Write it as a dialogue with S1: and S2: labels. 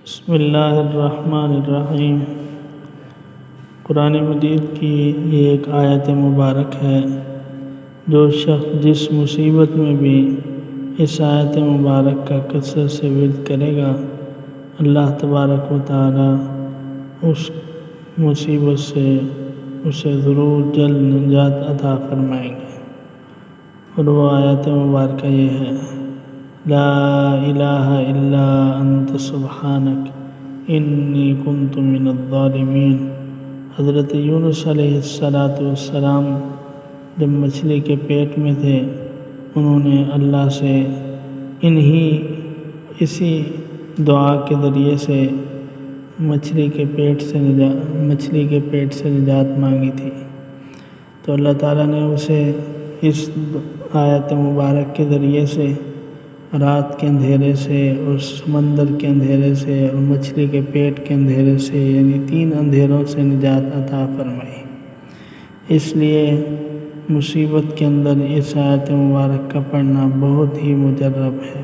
S1: بسم اللہ الرحمن الرحیم۔ قرآن مجید کی یہ ایک آیت مبارک ہے۔ جو شخص جس مصیبت میں بھی اس آیت مبارک کا کثرت سے ورد کرے گا، اللہ تبارک و تعالی اس مصیبت سے اسے ضرور جلد نجات عطا فرمائیں گے۔ اور وہ آیت مبارکہ یہ ہے: لا الہ الا انت سبحانک انی کنت من الظالمین۔ حضرت یونس علیہ السلام جب مچھلی کے پیٹ میں تھے، انہوں نے اللہ سے اسی دعا کے ذریعے سے مچھلی کے پیٹ سے نجات مانگی تھی، تو اللہ تعالیٰ نے اسے اس آیت مبارک کے ذریعے سے رات کے اندھیرے سے اور سمندر کے اندھیرے سے اور مچھلی کے پیٹ کے اندھیرے سے، یعنی 3 اندھیروں سے نجات عطا فرمائی۔ اس لیے مصیبت کے اندر اس آیت مبارک کا پڑھنا بہت ہی مجرب ہے۔